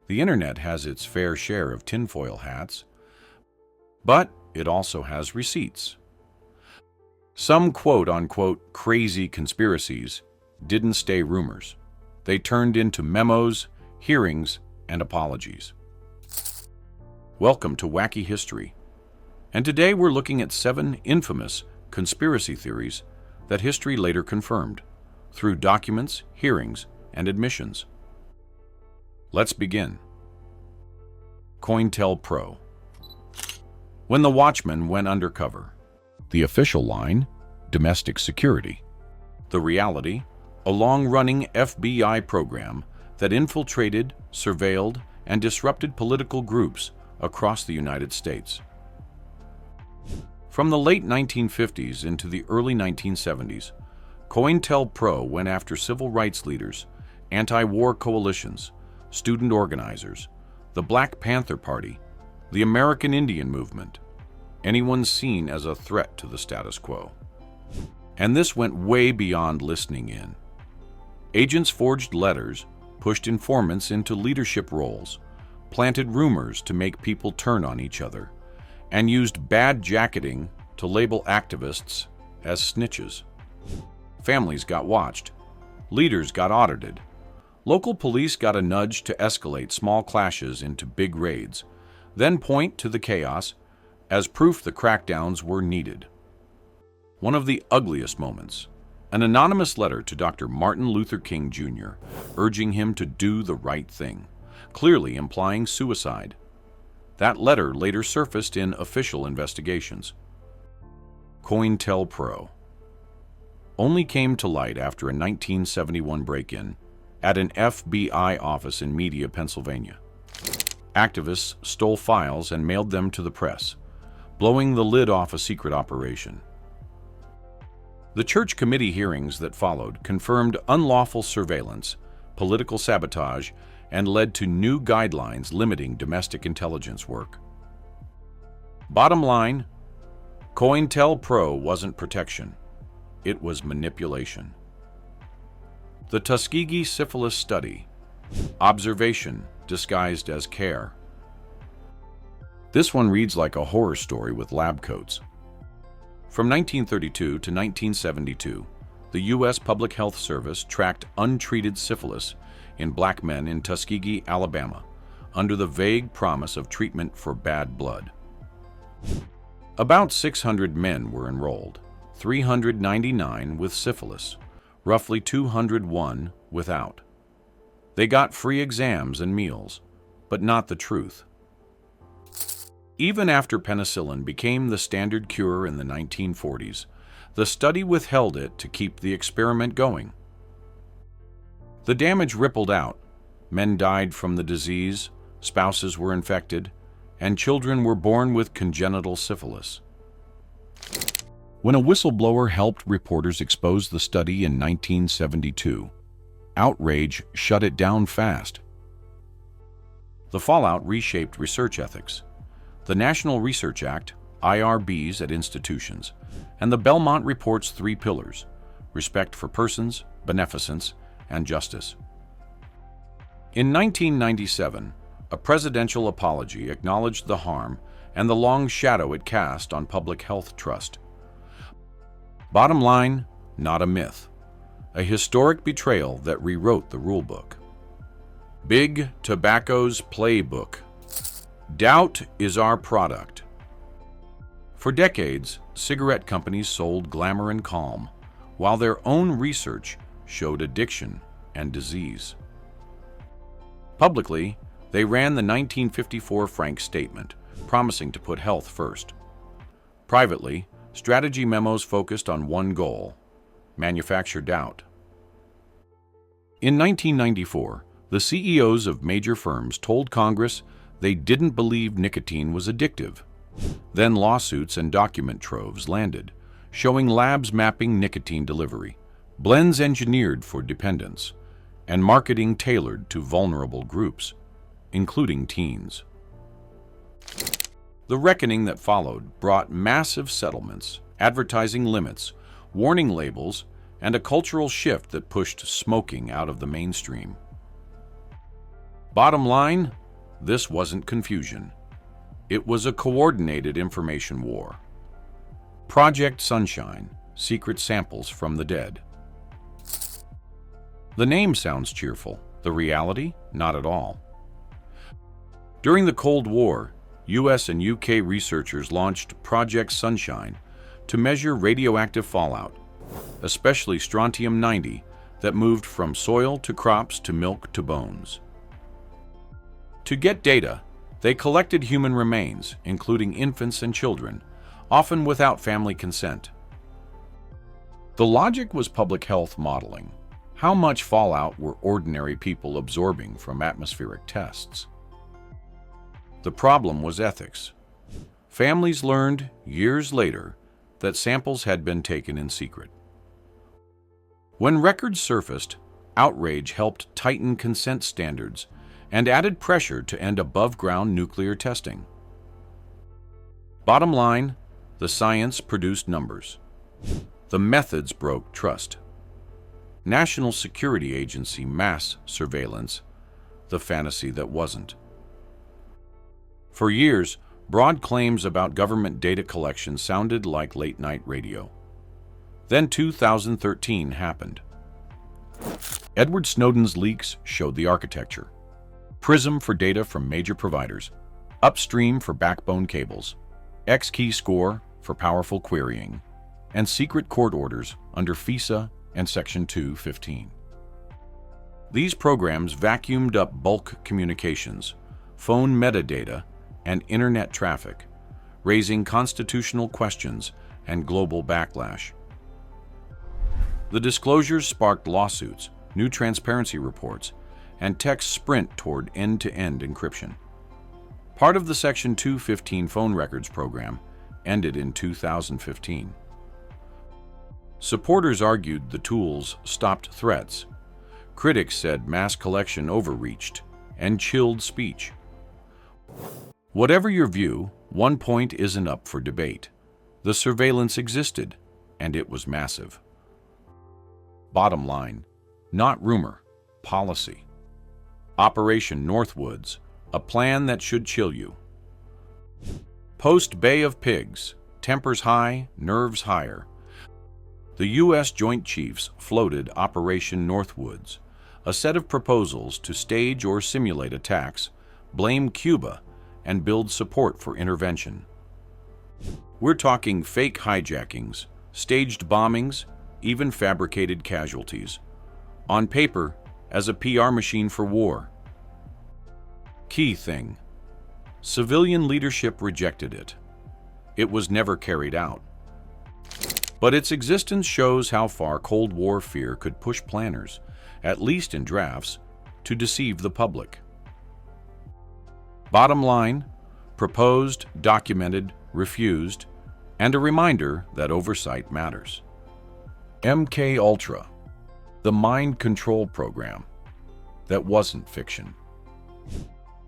The internet has its fair share of tinfoil hats, but it also has receipts. Some quote-unquote crazy conspiracies didn't stay rumors. They turned into memos, hearings, and apologies. Welcome to Wacky History, and today we're looking at 7 infamous conspiracy theories that history later confirmed through documents, hearings, and admissions. Let's begin. COINTELPRO. When the Watchmen went undercover. The official line, domestic security. The reality, a long-running FBI program that infiltrated, surveilled, and disrupted political groups across the United States. From the late 1950s into the early 1970s, COINTELPRO went after civil rights leaders, anti-war coalitions, student organizers, the Black Panther Party, the American Indian Movement, anyone seen as a threat to the status quo. And this went way beyond listening in. Agents forged letters, pushed informants into leadership roles, planted rumors to make people turn on each other, and used bad jacketing to label activists as snitches. Families got watched. Leaders got audited. Local police got a nudge to escalate small clashes into big raids, then point to the chaos as proof the crackdowns were needed. One of the ugliest moments, an anonymous letter to Dr. Martin Luther King Jr. urging him to do the right thing, clearly implying suicide. That letter later surfaced in official investigations. COINTELPRO only came to light after a 1971 break-in at an FBI office in Media, Pennsylvania. Activists stole files and mailed them to the press, blowing the lid off a secret operation. The church committee hearings that followed confirmed unlawful surveillance, political sabotage, and led to new guidelines limiting domestic intelligence work. Bottom line, COINTELPRO wasn't protection. It was manipulation. The Tuskegee Syphilis Study. Observation disguised as care. This one reads like a horror story with lab coats. From 1932 to 1972, the U.S. Public Health Service tracked untreated syphilis in black men in Tuskegee, Alabama, under the vague promise of treatment for bad blood. About 600 men were enrolled, 399 with syphilis, roughly 201 without. They got free exams and meals, but not the truth. Even after penicillin became the standard cure in the 1940s, the study withheld it to keep the experiment going. The damage rippled out. Men died from the disease, spouses were infected, and children were born with congenital syphilis. When a whistleblower helped reporters expose the study in 1972, outrage shut it down fast. The fallout reshaped research ethics. The National Research Act, IRBs at institutions, and the Belmont Report's 3 pillars: respect for persons, beneficence, and justice. In 1997, a presidential apology acknowledged the harm and the long shadow it cast on public health trust. Bottom line, not a myth. A historic betrayal that rewrote the rulebook. Big Tobacco's playbook. Doubt is our product. For decades, cigarette companies sold glamour and calm, while their own research showed addiction and disease. Publicly, they ran the 1954 Frank Statement, promising to put health first. Privately, strategy memos focused on one goal: manufacture doubt. In 1994, the CEOs of major firms told Congress they didn't believe nicotine was addictive. Then lawsuits and document troves landed, showing labs mapping nicotine delivery, blends engineered for dependence, and marketing tailored to vulnerable groups, including teens. The reckoning that followed brought massive settlements, advertising limits, warning labels, and a cultural shift that pushed smoking out of the mainstream. Bottom line, this wasn't confusion. It was a coordinated information war. Project Sunshine, secret samples from the dead. The name sounds cheerful. The reality? Not at all. During the Cold War, US and UK researchers launched Project Sunshine to measure radioactive fallout, especially strontium-90 that moved from soil to crops to milk to bones. To get data, they collected human remains, including infants and children, often without family consent. The logic was public health modeling. How much fallout were ordinary people absorbing from atmospheric tests? The problem was ethics. Families learned years later that samples had been taken in secret. When records surfaced, outrage helped tighten consent standards and added pressure to end above-ground nuclear testing. Bottom line, the science produced numbers. The methods broke trust. National Security Agency mass surveillance, the fantasy that wasn't. For years, broad claims about government data collection sounded like late-night radio. Then 2013 happened. Edward Snowden's leaks showed the architecture. Prism for data from major providers, upstream for backbone cables, X-key score for powerful querying, and secret court orders under FISA and Section 215. These programs vacuumed up bulk communications, phone metadata, and internet traffic, raising constitutional questions and global backlash. The disclosures sparked lawsuits, new transparency reports, and tech's sprint toward end-to-end encryption. Part of the Section 215 phone records program ended in 2015. Supporters argued the tools stopped threats. Critics said mass collection overreached and chilled speech. Whatever your view, one point isn't up for debate. The surveillance existed, and it was massive. Bottom line, not rumor, policy. Operation Northwoods, a plan that should chill you. Post Bay of Pigs, tempers high, nerves higher. The U.S. Joint Chiefs floated Operation Northwoods, a set of proposals to stage or simulate attacks, blame Cuba, and build support for intervention. We're talking fake hijackings, staged bombings, even fabricated casualties. On paper, as a PR machine for war. Key thing: civilian leadership rejected it. It was never carried out. But its existence shows how far Cold War fear could push planners, at least in drafts, to deceive the public. Bottom line, proposed, documented, refused, and a reminder that oversight matters. MK Ultra, the mind control program that wasn't fiction.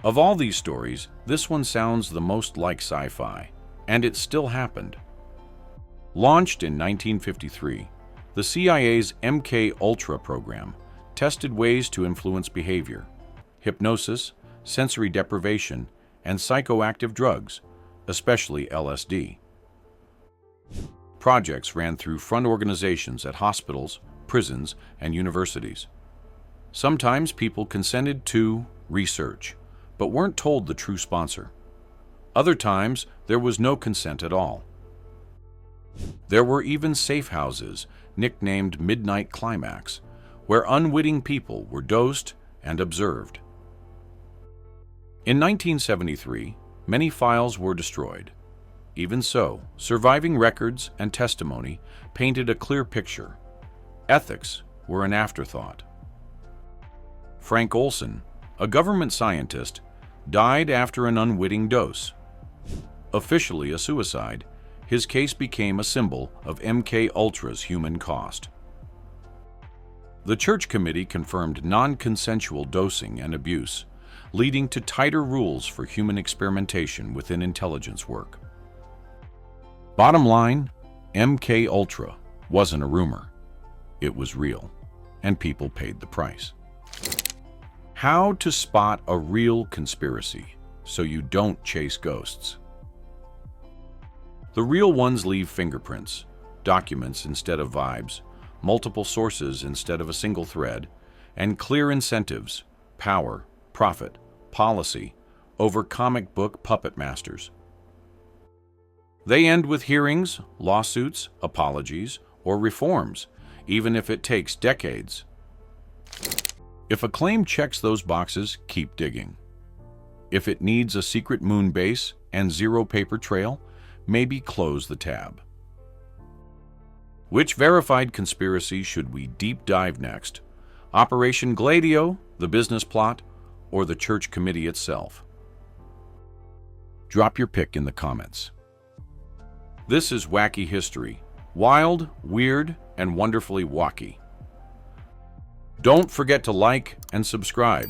Of all these stories, this one sounds the most like sci-fi, and it still happened. Launched in 1953, the CIA's MK Ultra program tested ways to influence behavior, hypnosis, sensory deprivation, and psychoactive drugs, especially LSD. Projects ran through front organizations at hospitals, prisons, and universities. Sometimes people consented to research, but weren't told the true sponsor. Other times, there was no consent at all. There were even safe houses, nicknamed Midnight Climax, where unwitting people were dosed and observed. In 1973, many files were destroyed. Even so, surviving records and testimony painted a clear picture. Ethics were an afterthought. Frank Olson, a government scientist, died after an unwitting dose. Officially a suicide, his case became a symbol of MK Ultra's human cost. The Church Committee confirmed non-consensual dosing and abuse, leading to tighter rules for human experimentation within intelligence work. Bottom line, MK Ultra wasn't a rumor. It was real, and people paid the price. How to spot a real conspiracy so you don't chase ghosts. The real ones leave fingerprints, documents instead of vibes, multiple sources instead of a single thread, and clear incentives, power, profit, policy, over comic book puppet masters. They end with hearings, lawsuits, apologies, or reforms, even if it takes decades. If a claim checks those boxes, keep digging. If it needs a secret moon base and zero paper trail, maybe close the tab. Which verified conspiracy should we deep dive next? Operation Gladio, the business plot, or the church committee itself? Drop your pick in the comments. This is Wacky History. Wild, weird, and wonderfully wacky. Don't forget to like and subscribe.